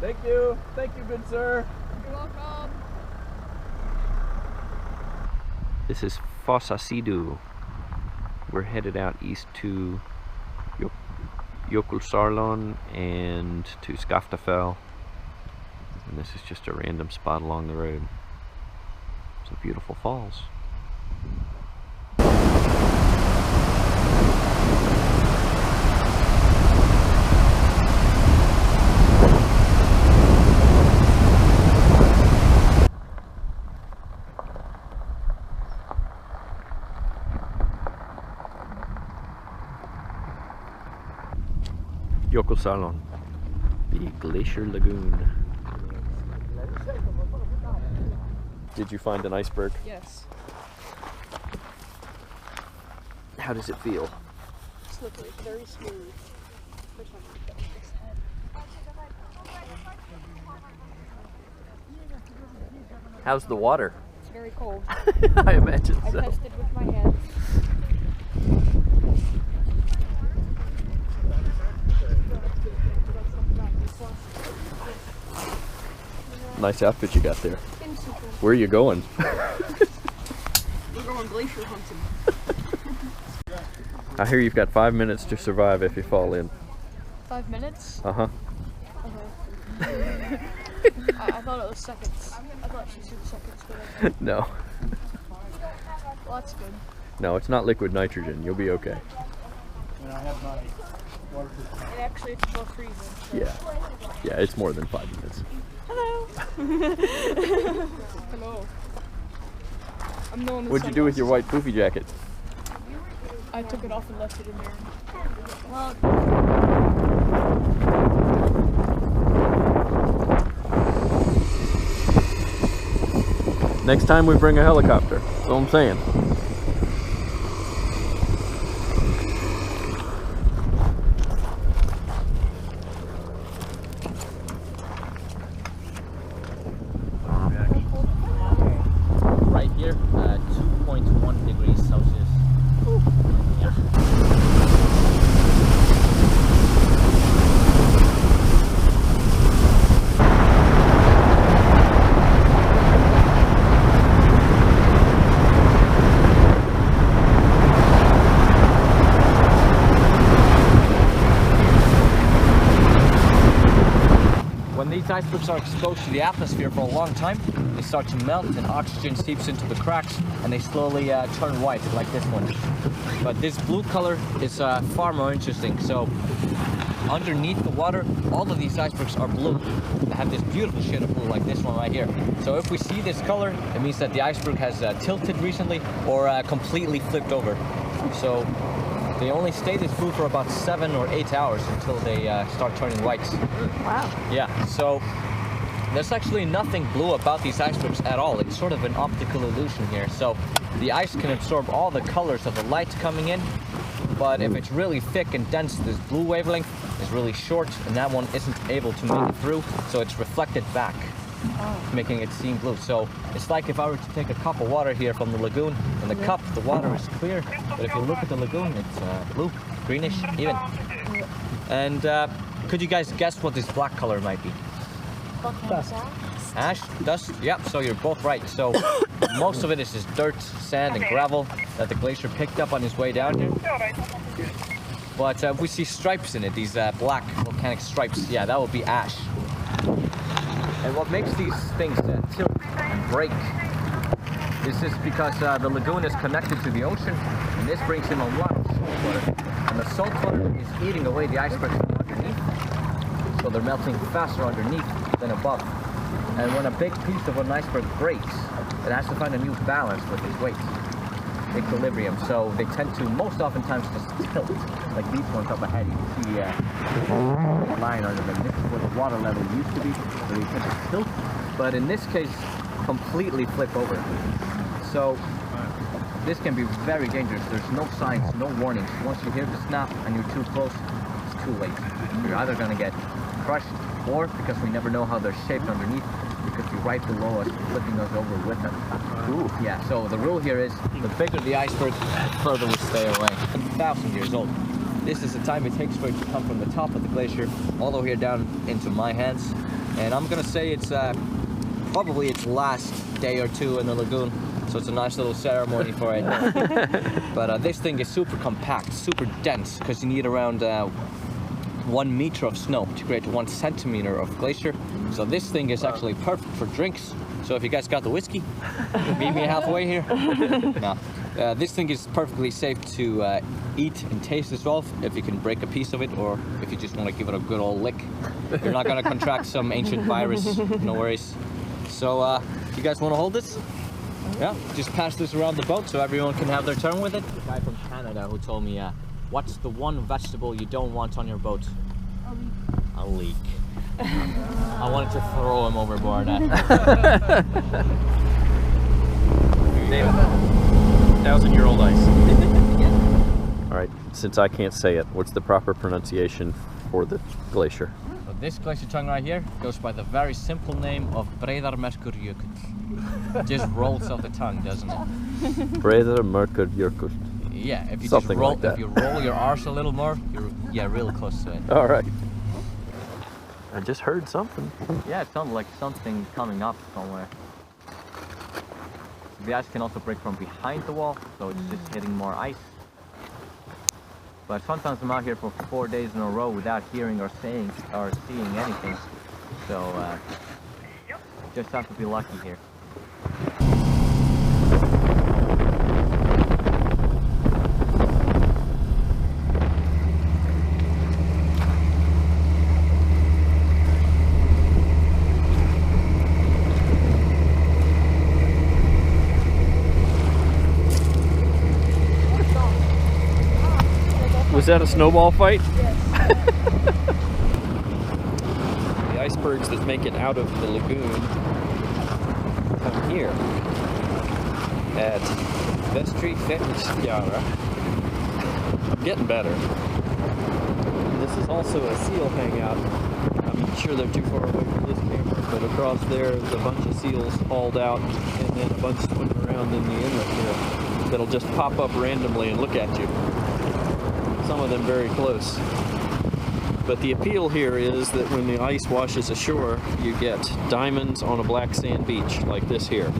Thank you. Thank you, good sir. You're welcome. This is Foss Sidu. We're headed out east to Jökulsárlón and to Skaftafell. And this is just a random spot along the road. Some beautiful falls. Jökulsárlón, the Glacier Lagoon. Did you find an iceberg? Yes. How does it feel? Slippery, very smooth. Which one? This head. How's the water? It's very cold. I imagine so. I tested with my hands. Nice outfit you got there. Where are you going? We're going glacier hunting. I hear you've got 5 minutes to survive if you fall in. 5 minutes? Uh-huh. I thought it was seconds. I thought she said seconds, but No. well, that's good. No, it's not liquid nitrogen. You'll be okay. And actually, it's above freezing. So. Yeah. Yeah, it's more than 5 minutes. Hello. Hello. I'm known. What'd you do with your white poofy jacket? I took it off and left it in there. Well. Next time we bring a helicopter. That's all I'm saying. Right here, 2.1 degrees Celsius. Yeah. When these icebergs are exposed to the atmosphere for a long time, they start to melt and oxygen seeps into the cracks and they slowly turn white like this one. But this blue color is far more interesting. So underneath the water, all of these icebergs are blue. They have this beautiful shade of blue like this one right here. So if we see this color, it means that the iceberg has tilted recently or completely flipped over. So they only stay this blue for about 7 or 8 hours until they start turning white. Wow. Yeah, so there's actually nothing blue about these icebergs at all. It's sort of an optical illusion here. So the ice can absorb all the colors of the light coming in, but if it's really thick and dense, this blue wavelength is really short and that one isn't able to make it through, so it's reflected back, making it seem blue. So it's like if I were to take a cup of water here from the lagoon, and the cup, the water is clear, but if you look at the lagoon, it's blue, greenish, even. And could you guys guess what this black color might be? Dust. Ash? Dust? Yep, so you're both right. So most of it is just dirt, sand, and gravel that the glacier picked up on his way down here. But if we see stripes in it, these black volcanic stripes, yeah, that would be ash. And what makes these things tilt and break is just because the lagoon is connected to the ocean, and this brings in a lot of salt water. And the salt water is eating away the icebergs from underneath, so they're melting faster underneath than above. And when a big piece of an iceberg breaks, it has to find a new balance with its weight, equilibrium. So they tend to most oftentimes just tilt, like these ones up ahead. You can see a line under them. This is where the water level used to be, so they tend to tilt. But in this case, completely flip over. So this can be very dangerous. There's no signs, no warnings. Once you hear the snap and you're too close, it's too late. You're either going to get crushed, or because we never know how they're shaped underneath, we could be right below us, flipping us over with them. Ooh. Yeah, so the rule here is the bigger the iceberg, the further we stay away. 1,000 years old. this is the time it takes for it to come from the top of the glacier all the way here down into my hands. And I'm gonna say it's probably its last day or two in the lagoon, so it's a nice little ceremony for it. But this thing is super compact, super dense, because you need around 1 meter of snow to create 1 centimeter of glacier. So this thing is actually perfect for drinks. So if you guys got the whiskey, meet me halfway here. No. This thing is perfectly safe to eat and taste as well, if you can break a piece of it, or if you just want to give it a good old lick. You're not going to contract some ancient virus, no worries. So you guys want to hold this? Yeah, just pass this around the boat so everyone can have their turn with it. The guy from Canada who told me, what's the one vegetable you don't want on your boat? A leek. I wanted to throw him overboard. David, 1,000-year-old ice. All right, since I can't say it, what's the proper pronunciation for the glacier? So this glacier tongue right here goes by the very simple name of Jökulsárlón. Just rolls off the tongue, doesn't it? Jökulsárlón. Yeah, if you Something just roll, like that. if you roll your arse a little more, you're real close to it. All right. I just heard something. Yeah, it sounded like something coming up somewhere. The ice can also break from behind the wall, so it's just hitting more ice. But sometimes I'm out here for 4 days in a row without hearing or seeing anything. So just have to be lucky here. Was that a snowball fight? Yes. The icebergs that make it out of the lagoon come here at Fjaðrárgljúfur. I'm getting better. This is also a seal hangout. I'm sure they're too far away from this camera, but across there is a bunch of seals hauled out and then a bunch swimming around in the inlet here that'll just pop up randomly and look at you. Some of them very close. But the appeal here is that when the ice washes ashore, you get diamonds on a black sand beach like this here.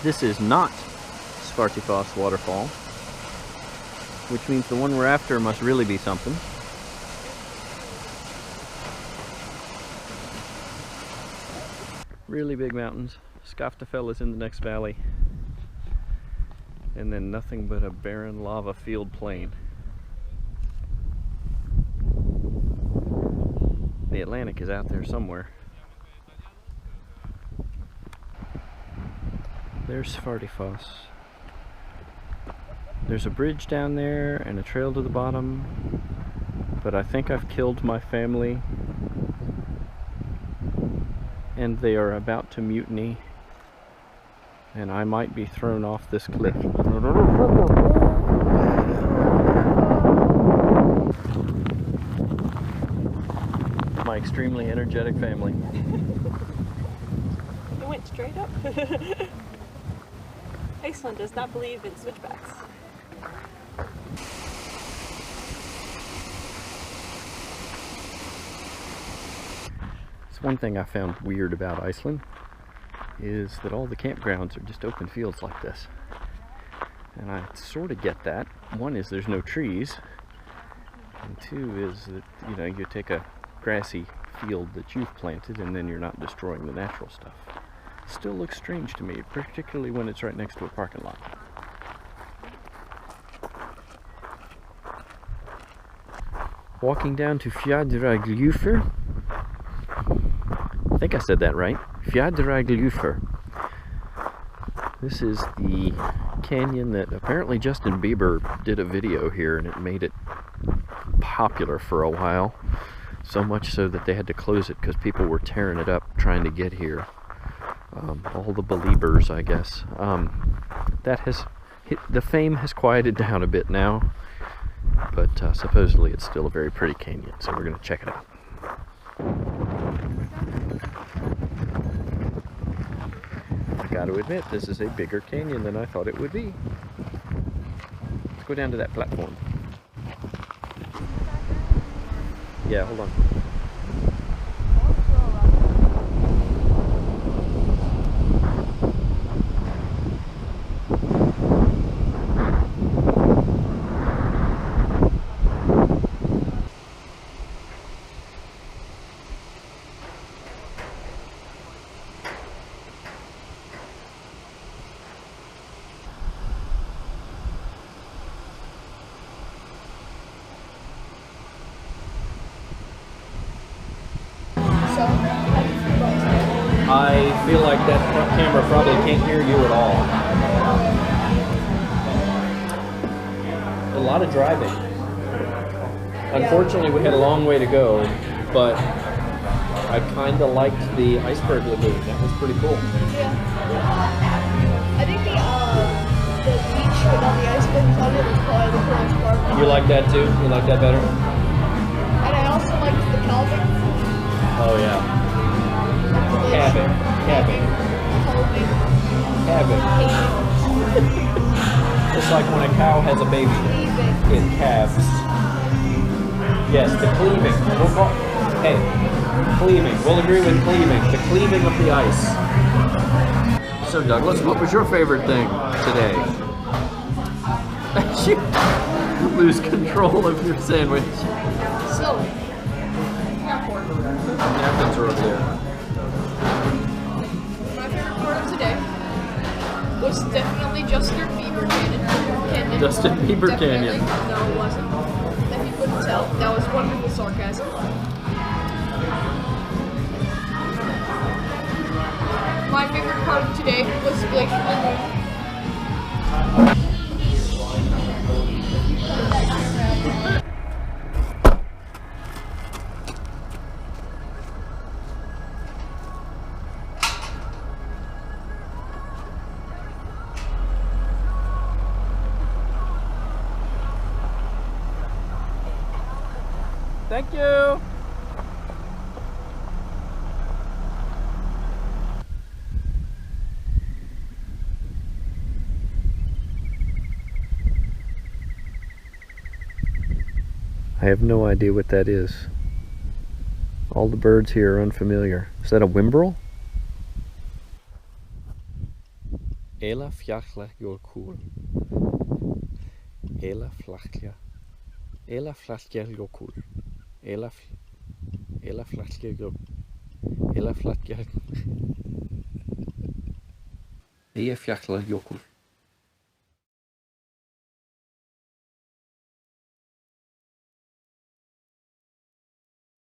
This is not Svartifoss waterfall, which means the one we're after must really be something. Really big mountains. Skaftafell is in the next valley. And then nothing but a barren lava field plain. The Atlantic is out there somewhere. There's Svartifoss. There's a bridge down there and a trail to the bottom, but I think I've killed my family and they are about to mutiny and I might be thrown off this cliff. My extremely energetic family. It went straight up. Iceland does not believe in switchbacks. It's one thing I found weird about Iceland is that all the campgrounds are just open fields like this. And I sort of get that. One is there's no trees, and two is that, you know, you take a grassy field that you've planted and then you're not destroying the natural stuff. Still looks strange to me, particularly when it's right next to a parking lot. Walking down to Fjaðrárgljúfur. I think I said that right. Fjaðrárgljúfur. This is the canyon that apparently Justin Bieber did a video here and it made it popular for a while. So much so that they had to close it because people were tearing it up trying to get here. All the believers, I guess. The fame has quieted down a bit now, but supposedly it's still a very pretty canyon, so we're going to check it out. I got to admit, this is a bigger canyon than I thought it would be. Let's go down to that platform. Yeah, hold on. I feel like that front camera probably can't hear you at all. A lot of driving. Unfortunately, we had a long way to go, but I kind of liked the Iceberg lagoon. That was pretty cool. Yeah. I think the beach with all the icebergs on it is probably the coolest part. You like that too? You like that better? And I also liked the calving. Oh yeah. Cabin. Just like when a cow has a baby, it calves. Yes, the cleaving. Hey, cleaving. We'll agree with cleaving. The cleaving of the ice. So Douglas, what was your favorite thing today? You lose control of your sandwich. So, napkins are over there. my favorite part of today was definitely Justin Bieber Canyon. Justin Bieber Definitely. Canyon. No, it wasn't. That you couldn't tell. That was wonderful sarcasm. My favorite part of today was Glacial lagoon. Thank you. I have no idea what that is. All the birds here are unfamiliar. Is that a whimbrel? Fjaðrárgljúfur. Fjaðrárgljúfur. Fjaðrárgljúfur.